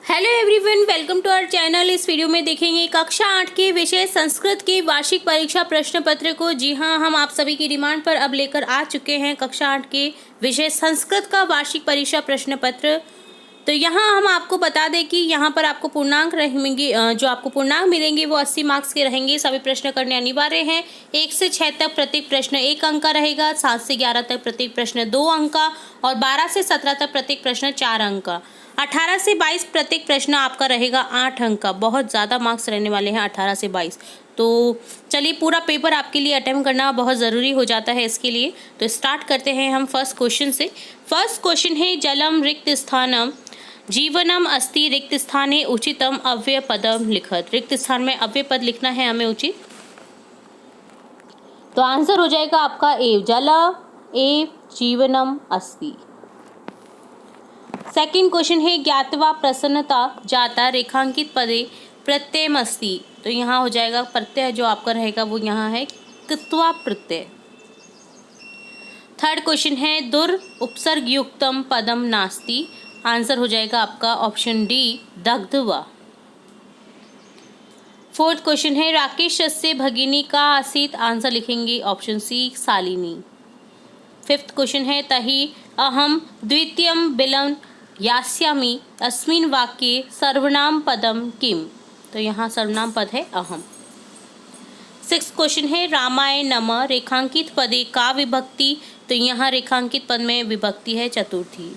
Hello everyone, welcome to our channel. इस video में देखेंगे कक्षा 8 के विषय संस्कृत की वार्षिक परीक्षा प्रश्न पत्र को। जी हाँ, हम आप सभी की डिमांड पर अब लेकर आ चुके हैं कक्षा 8 के विषय संस्कृत का वार्षिक परीक्षा प्रश्न पत्र। तो यहाँ हम आपको बता दें कि यहाँ पर आपको पूर्णांक रहेंगे, जो आपको पूर्णांक मिलेंगे वो 80 मार्क्स के रहेंगे। सभी प्रश्न करने अनिवार्य हैं। 1 से 6 तक प्रत्येक प्रश्न 1 अंक का रहेगा, 7 से 11 तक प्रत्येक प्रश्न 2 अंक का और 12 से 17 तक प्रत्येक प्रश्न 4 अंक का। 18 से 22 प्रत्येक प्रश्न आपका रहेगा 8 अंक का। बहुत ज़्यादा मार्क्स रहने वाले हैं 18 से 22। तो चलिए, पूरा पेपर आपके लिए अटेम्प्ट करना बहुत ज़रूरी हो जाता है इसके लिए। तो स्टार्ट करते हैं हम फर्स्ट क्वेश्चन से। फर्स्ट क्वेश्चन है जलम रिक्त स्थानम जीवनम अस्ति रिक्त स्थाने उचितम अव्यय पदम लिखत। रिक्त स्थान में अव्यय पद लिखना है हमें उचित। तो आंसर हो जाएगा आपका ए, जल ए जीवनम अस्ति। सेकंड क्वेश्चन है ज्ञातवा प्रसन्नता जाता रेखांकित पदे प्रत्ययम अस्ति। तो यहाँ हो जाएगा प्रत्यय जो आपका रहेगा वो यहाँ है कृत्वा प्रत्यय। थर्ड क्वेश्चन है दुर उपसर्ग युक्तम पदम नास्ति। आंसर हो जाएगा आपका ऑप्शन डी दग्धवा। फोर्थ क्वेश्चन है राकेश से भगिनी का आसीत। आंसर लिखेंगे option C Shalini. Fifth question है तहि अहम द्वितीयम बिलं यास्यामि अस्मिन् वाक्ये सर्वनाम पदम किम। तो यहाँ सर्वनाम पद है अहम। सिक्स क्वेश्चन है रामाय नम रेखांकित पदे का विभक्ति। तो यहाँ रेखांकित पद में विभक्ति है चतुर्थी।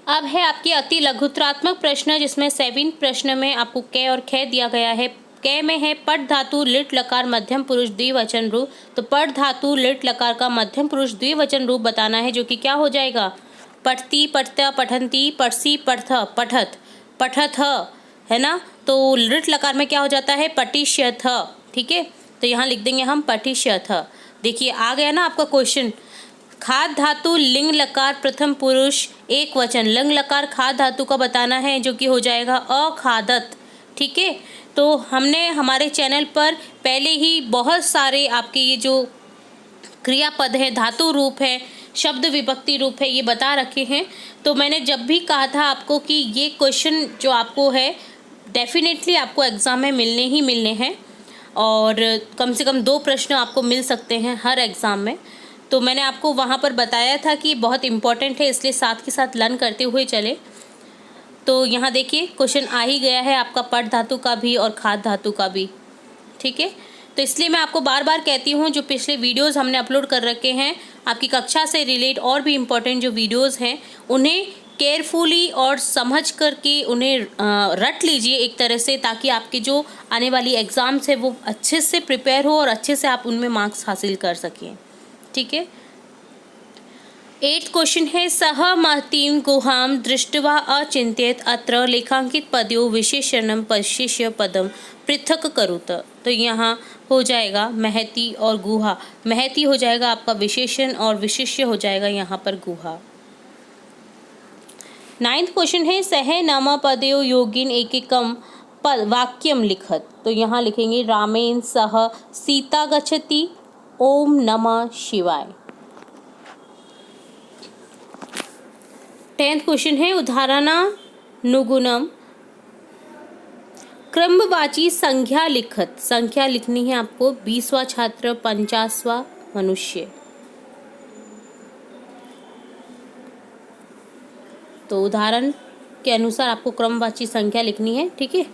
अब है आपके अति लघुत्रात्मक प्रश्न, जिसमें 7 प्रश्न में आपको कै और खे दिया गया है। कै में है पठ धातु लिट लकार मध्यम पुरुष द्विवचन रूप। तो पठ धातु लिट लकार का मध्यम पुरुष द्विवचन रूप बताना है, जो कि क्या हो जाएगा पठती पठता पठंती पठसी पठथ पठत पठथ, है ना। तो लिट लकार में क्या हो जाता है पटिष्यथ। ठीक है, तो यहाँ लिख देंगे हम पटिष्यथ। देखिए आ गया ना आपका क्वेश्चन। खाद धातु लिंग लकार प्रथम पुरुष एक वचन। लिंग लकार खाद धातु का बताना है, जो कि हो जाएगा अखादत। ठीक है, तो हमने हमारे चैनल पर पहले ही बहुत सारे आपके ये जो क्रियापद है, धातु रूप है, शब्द विभक्ति रूप है, ये बता रखे हैं। तो मैंने जब भी कहा था आपको कि ये क्वेश्चन जो आपको है डेफिनेटली आपको एग्ज़ाम में मिलने ही मिलने हैं, और कम से कम 2 प्रश्न आपको मिल सकते हैं हर एग्ज़ाम में। तो मैंने आपको वहाँ पर बताया था कि बहुत इम्पॉर्टेंट है, इसलिए साथ के साथ लर्न करते हुए चले। तो यहाँ देखिए क्वेश्चन आ ही गया है आपका पठ धातु का भी और खाद धातु का भी। ठीक है, तो इसलिए मैं आपको बार बार कहती हूँ, जो पिछले वीडियोस हमने अपलोड कर रखे हैं आपकी कक्षा से रिलेट और भी इम्पोर्टेंट जो वीडियोस हैं, उन्हें केयरफुली और समझ करके उन्हें रट लीजिए एक तरह से, ताकि आपके जो आने वाली एग्ज़ाम्स है वो अच्छे से प्रिपेयर हो और अच्छे से आप उनमें मार्क्स हासिल कर सकें। ठीक है, 8th क्वेश्चन है सह महतीं गुहां दृष्ट्वा अचिंत्यत अत्र लेखांकित पदयों विशेषणम पश्यस्य पदम पृथक करुत। तो यहाँ हो जाएगा महती और गुहा। महती हो जाएगा आपका विशेषण और विशेष्य हो जाएगा यहाँ पर गुहा। 9th क्वेश्चन है सह नाम पदयों योगिन एकैकम पद वाक्यम लिखत। तो यहाँ लिखेंगे रामेण सह सीता गच्छति ओम नमः शिवाय। 10th क्वेश्चन है उदाहरणानुगुणम क्रमवाची संख्या लिखत। संख्या लिखनी है आपको 20वां छात्र 50वां मनुष्य। तो उदाहरण के अनुसार आपको क्रमवाची संख्या लिखनी है। ठीक है,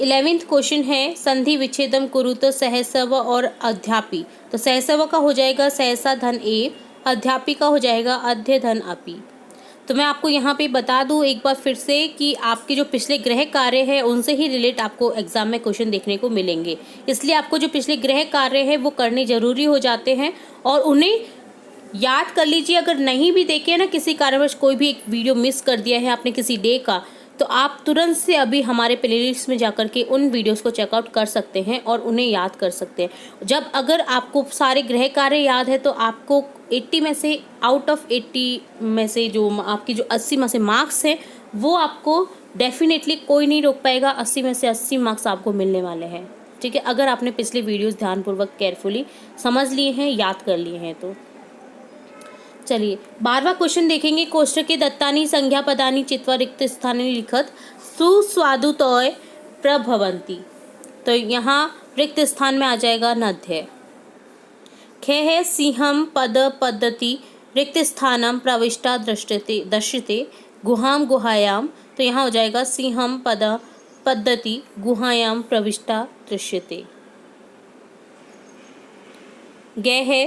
11th क्वेश्चन है संधि विच्छेदम कुरुत सहसव और अध्यापी। तो सहसव का हो जाएगा सहसा धन ए, अध्यापी का हो जाएगा अध्य धन अपि। तो मैं आपको यहाँ पे बता दूँ एक बार फिर से कि आपके जो पिछले गृह कार्य है उनसे ही रिलेट आपको एग्जाम में क्वेश्चन देखने को मिलेंगे, इसलिए आपको जो पिछले गृह कार्य है वो करने जरूरी हो जाते हैं और उन्हें याद कर लीजिए। अगर नहीं भी देखे ना, किसी कारणवश कोई भी एक वीडियो मिस कर दिया है आपने किसी डे का, तो आप तुरंत से अभी हमारे प्लेलिस्ट में जाकर के उन वीडियोस को चेकआउट कर सकते हैं और उन्हें याद कर सकते हैं। जब अगर आपको सारे गृह कार्य याद है तो आपको 80 में से आउट ऑफ 80 में से जो आपकी जो 80 में से मार्क्स हैं वो आपको डेफिनेटली कोई नहीं रोक पाएगा। 80 में से 80 मार्क्स आपको मिलने वाले हैं। ठीक है, अगर आपने पिछले वीडियोज़ ध्यानपूर्वक केयरफुली समझ लिए हैं, याद कर लिए हैं तो। चलिए 12वां क्वेश्चन देखेंगे। कोष्टके दत्तानि संज्ञा पदानि चित्वा रिक्त स्थाने लिखत सुस्वादुतोय प्रभवन्ति। तो यहाँ रिक्त स्थान में आ जाएगा नद्य। खे सिंहम पद पद्धति रिक्त स्थानम प्रविष्टा दृश्यते गुहाम गुहायाम। तो यहाँ हो जाएगा सिंहम पद पद्धति गुहायाम प्रविष्टा दृश्यते। गे है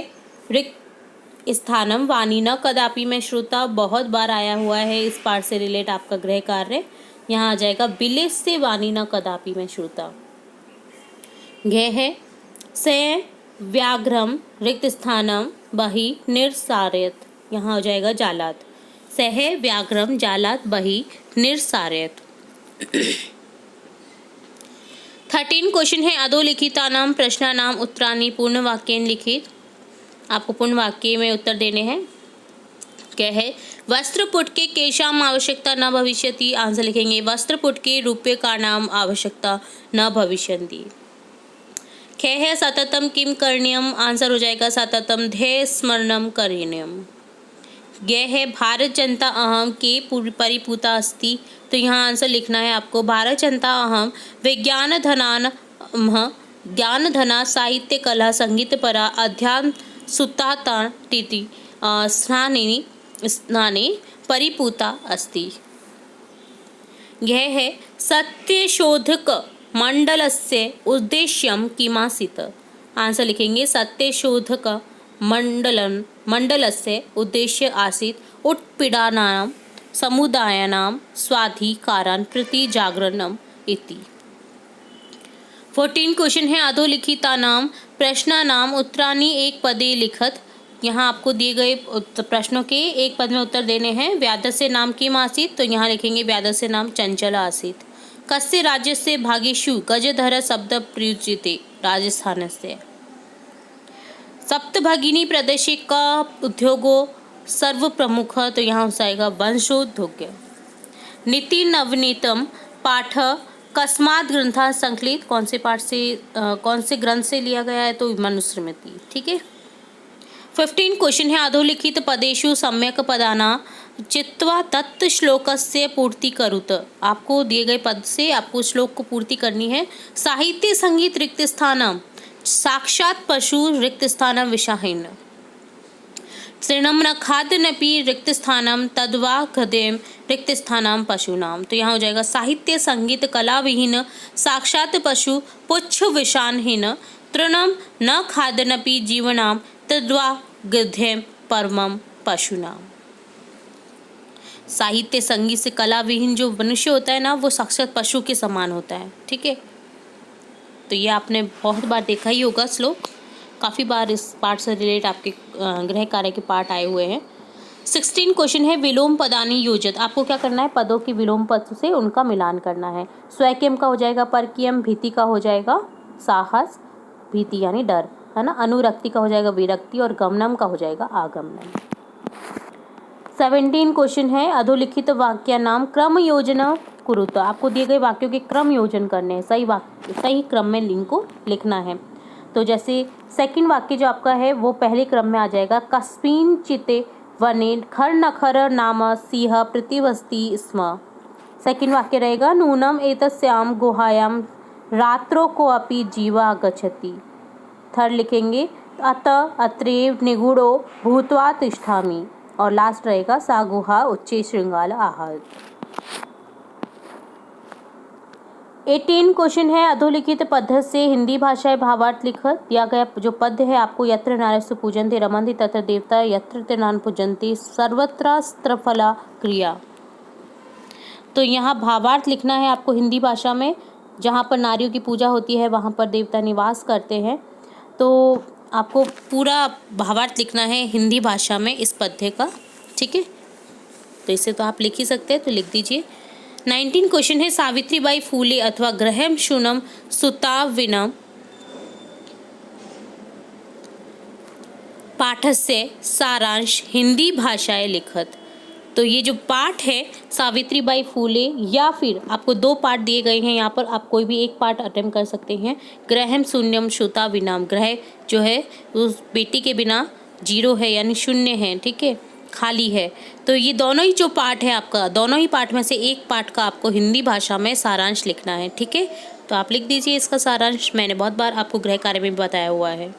रिक्त स्थानम वाणी न कदापि में श्रुता, बहुत बार आया हुआ है इस पार्ट से रिलेट आपका गृह कार्य। यहाँ आ जाएगा बिले से वाणी न कदापि में श्रुता। घे है से व्याघ्रम रिक्त स्थानम बहि निर्सारयत। यहाँ हो जाएगा जालात। सह व्याघ्रम जालात बहि निर्सारयत। 13 क्वेश्चन है अधोलिखितानां प्रश्नानां उत्तराणि पूर्ण वाक्येन लिखित। आपको पूर्ण वाक्य में उत्तर देने हैं। क्या है? वस्त्रपुटके केषाम् आवश्यकता न भविष्यति। आंसर लिखेंगे वस्त्रपुटके रूप्यकाणाम् आवश्यकता न भविष्यन्ति। खे है सततम किम करणीयम। आंसर हो जाएगा सततम ध्येय स्मरणम करणीयम। गे है भारत जनता अहम के परिपूता अस्ति। तो यहाँ आंसर लिखना है आपको भारत जनता अहम विज्ञान धनान ज्ञान धना साहित्य कला संगीत परा अध्यात्म सुताति स्नाने परिपूता अस्ति। यह है सत्यशोधक मंडलस्य उद्देश्यम किमासीत्। आंसर लिखेंगे सत्यशोधक मंडलस्य उद्देश्य आसीत् उत्पीड़नानां समुदायानां स्वाधिकारान् प्रति जागरणम् इति। 14 क्वेश्चन है अधोलिखितानां प्रश्नानां उत्तराणि एक पदे लिखत। यहाँ आपको दिए गए प्रश्नों के एक पद में उत्तर देने हैं। व्याधस्य नाम किम आसीत्। तो यहाँ लिखेंगे व्याधस्य नाम चंचल आसीत्। कस्य राज्यस्य भागेषु गजधर शब्द प्रयुज्यते। राजस्थानस्य। सप्तभगिनी प्रदेशे का उद्योगो सर्व प्रमुख। तो यहाँ हो जाएगा वंशोद्योग। नीति नवनीतम पाठ कस्मात् ग्रंथा संकलित। कौन से पाठ से कौन से ग्रंथ से लिया गया है। तो मनुस्मृति। ठीक है। 15 क्वेश्चन है अधोलिखित पदेषु सम्यक पदाना चित्वा तत् श्लोकस्य पूर्ति करुत। आपको दिए गए पद से आपको श्लोक को पूर्ति करनी है। साहित्य संगीत रिक्त स्थानम साक्षात पशु रिक्त स्थानम विषाहीन। तृणम न खाद्यनपि रिक्त स्थानम तद्वा गदेम रिक्त स्थानम पशुनाम। तो यहाँ हो जाएगा साहित्य संगीत कला विहीन साक्षात पशु पुच्छ विषाहीन तृणम न खाद्यनपि जीवनाम तद्वा गदेम परमम पशुनाम। साहित्य संगीत से कला विहीन जो मनुष्य होता है ना, वो साक्षात पशु के समान होता है। ठीक है। तो ये आपने बहुत बार देखा ही होगा श्लोक। काफ़ी बार इस पार्ट से रिलेट आपके गृह कार्य के पार्ट आए हुए हैं। 16 क्वेश्चन है विलोम पदानि योजत। आपको क्या करना है? पदों की विलोम पद से उनका मिलान करना है। स्वैक्यम का हो जाएगा परकीयम, भीति का हो जाएगा साहस, भीति यानी डर, है ना। अनुरक्ति का हो जाएगा विरक्ति और गमनम का हो जाएगा आगमनम। 17 क्वेश्चन है अधोलिखित वाक्य नाम क्रम योजना कुरुत। आपको दिए गए वाक्यों के क्रम योजन करने हैं। सही क्रम में लिंक को लिखना है। तो जैसे सेकंड वाक्य जो आपका है वो पहले क्रम में आ जाएगा। कस्मिन् चिते वने खर नखर नाम सिंह प्रतिवस्ति स्म। सेकंड वाक्य रहेगा नूनम एतस्याम गुहायाम रात्रो को अपि जीवा गच्छति। थर्ड लिखेंगे अत अत्रैव निगूढ़ो भूत्वा तिष्ठामि। और लास्ट रहेगा सा गुहा उच्चे श्रृंगाल आहत। 18 क्वेश्चन है अधोलिखित पद्य से हिंदी भाषा भावार्थ लिखत। दिया गया जो पद्य है आपको यत्र नारस्तु पूजन्ते रमन्ति तत्र देवता यत्र तेनान पूजन्ते सर्वत्रास्त्रफला क्रिया। तो यहाँ भावार्थ लिखना है आपको हिंदी भाषा में। जहाँ पर नारियों की पूजा होती है वहाँ पर देवता निवास करते हैं। तो आपको पूरा भावार्थ लिखना है हिंदी भाषा में इस पद्य का। ठीक है। तो इसे तो आप लिख ही सकते हैं, तो लिख दीजिए। 19 क्वेश्चन है सावित्रीबाई फूले अथवा ग्रहम शूनम सुताविनम पाठस्य सारांश हिंदी भाषाएं लिखत। तो ये जो पाठ है सावित्रीबाई फूले, या फिर आपको दो पाठ दिए गए हैं यहाँ पर, आप कोई भी एक पाठ अटेम्प्ट कर सकते हैं। ग्रहम शून्यम श्रुता विनाम। ग्रह जो है उस बेटी के बिना जीरो है यानी शून्य है। ठीक है। खाली है। तो ये दोनों ही जो पार्ट है आपका, दोनों ही पार्ट में से एक पार्ट का आपको हिंदी भाषा में सारांश लिखना है। ठीक है, तो आप लिख दीजिए इसका सारांश। मैंने बहुत बार आपको गृह कार्य में भी बताया हुआ है।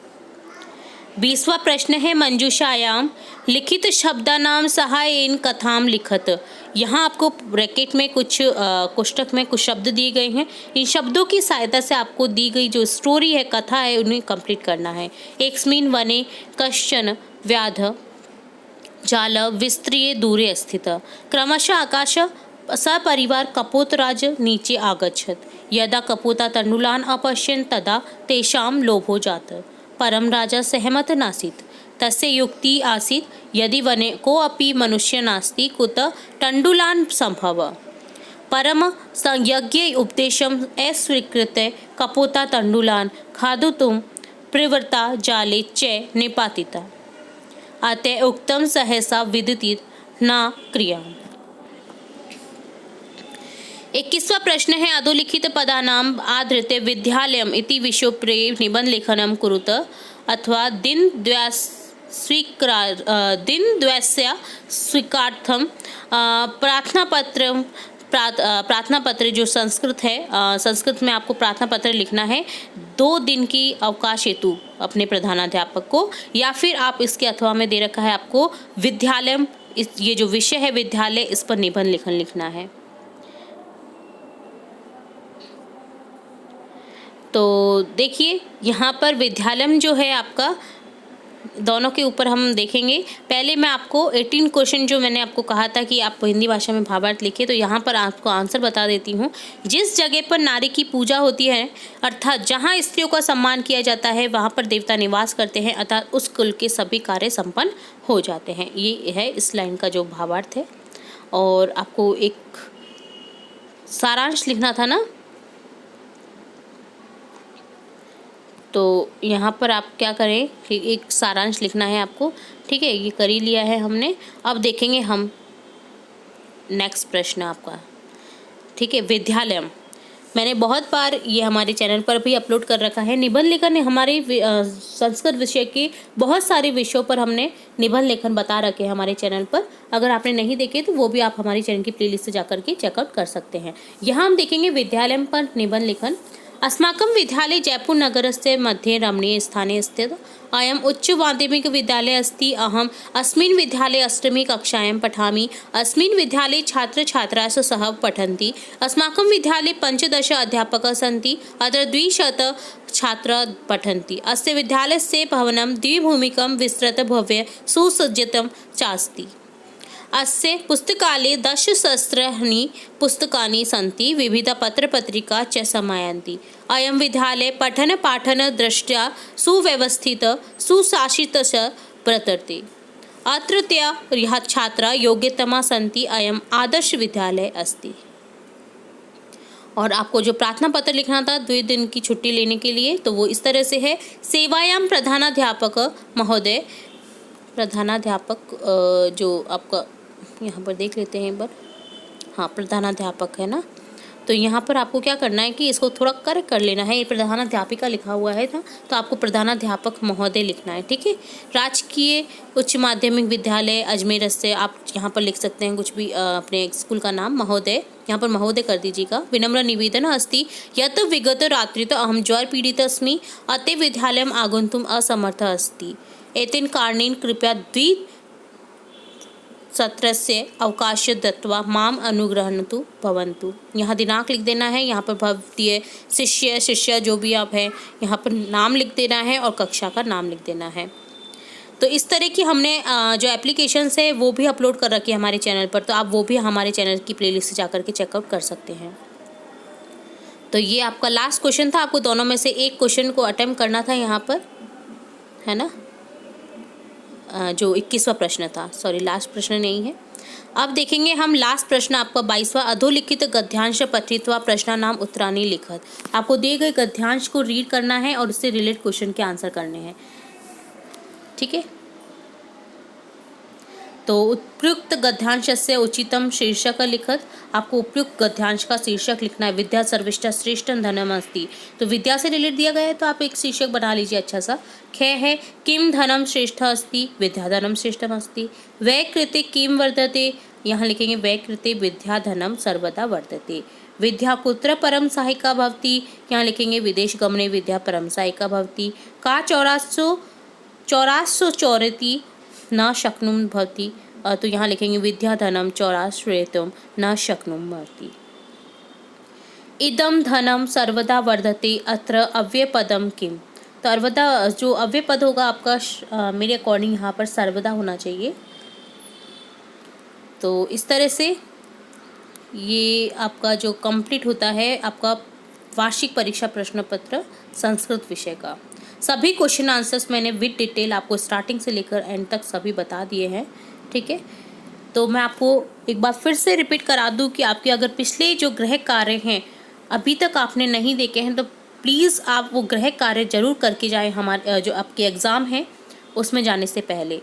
20वां प्रश्न है मंजूषायाम लिखित शब्दानाम सहायेन कथाम लिखत। यहाँ आपको ब्रैकेट में कुछ कोष्टक में कुछ शब्द दिए गए हैं। इन शब्दों की सहायता से आपको दी गई जो स्टोरी है, कथा है, उन्हें कंप्लीट करना है। एकस्मिन् वने कश्चन व्याध जाल विस्त्रिये दूरे स्थित क्रमशः आकाश सपरिवार कपोतराज नीचे आगच्छत। यदा कपोता तण्डुलान् अपश्यन् तदा तेषां लोभो जात। परम राजा सहमत नासीत्। तस्य युक्ति आसीत् यदि वने कोऽपि मनुष्य नास्ति कुत तण्डुलान् संभव। परम संयज्ञ उपदेशम् अस्वीकृत्य कपोता तण्डुलान् खादितुं प्रवृत्ता जाले च निपातिता। अतः उक्तं सहसा विदिति न क्रिया। 21वां प्रश्न है अधोलिखित पदानाम आधृत्य विद्यालयम इति विषयोपरि निबंध लेखनम कुरुत अथवा दिनद्वयस्य स्वीकार्थम प्रार्थना पत्र जो संस्कृत है, संस्कृत में आपको प्रार्थना पत्र लिखना है 2 दिन की अवकाश हेतु अपने प्रधानाध्यापक को, या फिर आप इसके अथवा में दे रखा है आपको विद्यालयम, ये जो विषय है विद्यालय, इस पर निबंध लेखन लिखना है। तो देखिए यहाँ पर विद्यालयम जो है आपका, दोनों के ऊपर हम देखेंगे। पहले मैं आपको 18 क्वेश्चन जो मैंने आपको कहा था कि आप हिंदी भाषा में भावार्थ लिखिए, तो यहाँ पर आपको आंसर बता देती हूँ। जिस जगह पर नारी की पूजा होती है, अर्थात जहाँ स्त्रियों का सम्मान किया जाता है, वहाँ पर देवता निवास करते हैं, अर्थात उस कुल के सभी कार्य संपन्न हो जाते हैं। ये है इस लाइन का जो भावार्थ है। और आपको एक सारांश लिखना था ना, तो यहाँ पर आप क्या करें कि एक सारांश लिखना है आपको। ठीक है, ये कर ही लिया है हमने। अब देखेंगे हम नेक्स्ट प्रश्न आपका। ठीक है, विद्यालयम मैंने बहुत बार ये हमारे चैनल पर भी अपलोड कर रखा है। निबंध लेखन हमारे संस्कृत विषय के बहुत सारे विषयों पर हमने निबंध लेखन बता रखे हैं हमारे चैनल पर। अगर आपने नहीं देखे तो वो भी आप हमारी चैनल की प्लेलिस्ट से जाकर के चेकआउट कर सकते हैं। यहाँ हम देखेंगे विद्यालयम पर निबंध लेखन। अस्माकं विद्यालय जयपुर नगरस्य मध्ये रमणीय स्थाने स्थित अयम् उच्च माध्यमिक विद्यालय अस्ति। अहम् अस्मिन् विद्यालये 8मी कक्षायां पठामि। अस्मिन् विद्यालये छात्र छात्राः सह पठन्ति। अस्माकं विद्यालये 15 अध्यापकाः सन्ति। अत्र 200 छात्राः पठन्ति। अस्य विद्यालयस्य भवनं द्विभूमिकं विस्तृतं भव्य सुसज्जितं चास्ति। अस्य पुस्तकालये 10 पुस्तकानि सन्ति। विविधपत्रपत्रिका च समायान्ति। अयं विद्यालय पठन-पाठन-दृष्ट्या सुव्यवस्थितः सुशासितः च वर्तते। अत्रत्याः छात्राः योग्यतमाः सन्ति। अयम् आदर्श विद्यालय अस्ति। और आपको जो प्रार्थना पत्र लिखना था 2 दिन की छुट्टी लेने के लिए, तो वो इस तरह से है। सेवायां प्रधानाध्यापक महोदय, प्रधानाध्यापक जो आपका यहाँ पर देख लेते हैं एक बार, हाँ प्रधानाध्यापक है ना, तो यहाँ पर आपको क्या करना है कि इसको थोड़ा करेक्ट कर लेना है। ये प्रधानाध्यापिका लिखा हुआ है था, तो आपको प्रधानाध्यापक महोदय लिखना है। ठीक है, राजकीय उच्च माध्यमिक विद्यालय अजमेर से आप यहाँ पर लिख सकते हैं कुछ भी अपने स्कूल का नाम, महोदय, यहाँ पर महोदय कर दीजिएगा। विनम्र निवेदन अस्ति यत् विगत रात्रितः अहं ज्वरपीडितः अस्मि, अतः विद्यालयम् आगन्तुम् असमर्थः अस्ति। एतेन कारणेन कृपया 2 सत्रस्य अवकाश दत्वा माम अनुग्रहन्तु भवन्तु। यहाँ दिनांक लिख देना है, यहाँ पर भवदीय शिष्य जो भी आप हैं यहाँ पर नाम लिख देना है और कक्षा का नाम लिख देना है। तो इस तरह की हमने जो एप्लीकेशंस है वो भी अपलोड कर रखी है हमारे चैनल पर, तो आप वो भी हमारे चैनल की प्लेलिस्ट से जाकर के चेकआउट कर सकते हैं। तो ये आपका लास्ट क्वेश्चन था। आपको दोनों में से एक क्वेश्चन को अटेम्प्ट करना था यहाँ पर, है ना, जो 21वां प्रश्न था, सॉरी लास्ट प्रश्न नहीं है। अब देखेंगे हम लास्ट प्रश्न आपका 22वां। अधोलिखित गद्यांश पठित्वा प्रश्नानाम उत्तराणि लिखत। आपको दिए गए गद्यांश को रीड करना है और उससे रिलेटेड क्वेश्चन के आंसर करने हैं। ठीक है, तो उपयुक्त गद्यांश से उचितम शीर्षक लिखत। आपको उपयुक्त गद्यांश का शीर्षक लिखना है। विद्या सर्विष्टा श्रेष्ठ धनम अस्ति, तो विद्या से रिलेट दिया गया है तो आप एक शीर्षक बना लीजिए अच्छा सा। ख है किम धनम श्रेष्ठ अस्ति, विद्या धनम श्रेष्ठम अस्ति। वै कृते किम वर्धते, यहाँ लिखेंगे वै कृते विद्या धनम सर्वदा वर्धते। विद्या कुत्र परम सहायिका भवति, यहाँ लिखेंगे विदेश गमने विद्या परम सहायिका भवति। का चौरासो चौरति न शक्नुम भवति, तो यहाँ लिखेंगे विद्या धनम चौराश्रेतुम न शक्नुम भवति। इदम धनम सर्वदा वर्धते अत्र अव्ययपदम किम, तो सर्वदा जो अव्यय पद होगा आपका मेरे अकॉर्डिंग यहाँ पर सर्वदा होना चाहिए। तो इस तरह से ये आपका जो कंप्लीट होता है आपका वार्षिक परीक्षा प्रश्न पत्र संस्कृत विषय का। सभी क्वेश्चन आंसर्स मैंने विद डिटेल आपको स्टार्टिंग से लेकर एंड तक सभी बता दिए हैं, ठीक है। तो मैं आपको एक बार फिर से रिपीट करा दूं कि आपके अगर पिछले जो गृह कार्य हैं अभी तक आपने नहीं देखे हैं तो प्लीज़ आप वो गृह कार्य जरूर करके जाएं हमारे जो आपके एग्ज़ाम हैं उसमें जाने से पहले।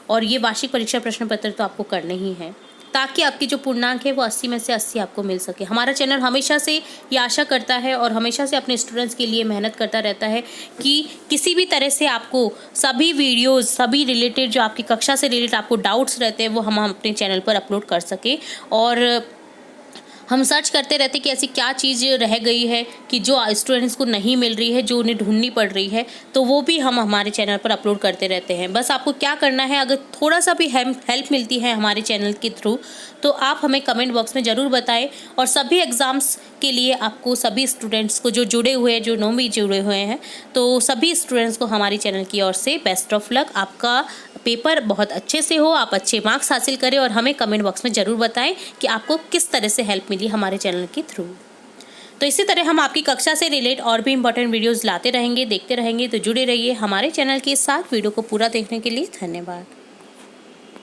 और ये वार्षिक परीक्षा प्रश्न पत्र तो आपको करने ही हैं ताकि आपकी जो पूर्णांक है वो 80 में से 80 आपको मिल सके। हमारा चैनल हमेशा से ये आशा करता है और हमेशा से अपने स्टूडेंट्स के लिए मेहनत करता रहता है कि किसी भी तरह से आपको सभी वीडियोस सभी रिलेटेड जो आपकी कक्षा से रिलेटेड आपको डाउट्स रहते हैं वो हम अपने चैनल पर अपलोड कर सकें। और हम सर्च करते रहते कि ऐसी क्या चीज़ रह गई है कि जो स्टूडेंट्स को नहीं मिल रही है, जो उन्हें ढूंढनी पड़ रही है, तो वो भी हम हमारे चैनल पर अपलोड करते रहते हैं। बस आपको क्या करना है, अगर थोड़ा सा भी हेल्प मिलती है हमारे चैनल के थ्रू तो आप हमें कमेंट बॉक्स में ज़रूर बताएं। और सभी एग्ज़ाम्स के लिए आपको सभी स्टूडेंट्स को जो जुड़े हुए हैं, जो नो भी जुड़े हुए हैं, तो सभी स्टूडेंट्स को हमारे चैनल की ओर से बेस्ट ऑफ लक। आपका पेपर बहुत अच्छे से हो, आप अच्छे मार्क्स हासिल करें और हमें कमेंट बॉक्स में ज़रूर बताएं कि आपको किस तरह से हेल्प मिली हमारे चैनल के थ्रू। तो इसी तरह हम आपकी कक्षा से रिलेट और भी इंपॉर्टेंट वीडियोस लाते रहेंगे, देखते रहेंगे। तो जुड़े रहिए हमारे चैनल के साथ। वीडियो को पूरा देखने के लिए धन्यवाद।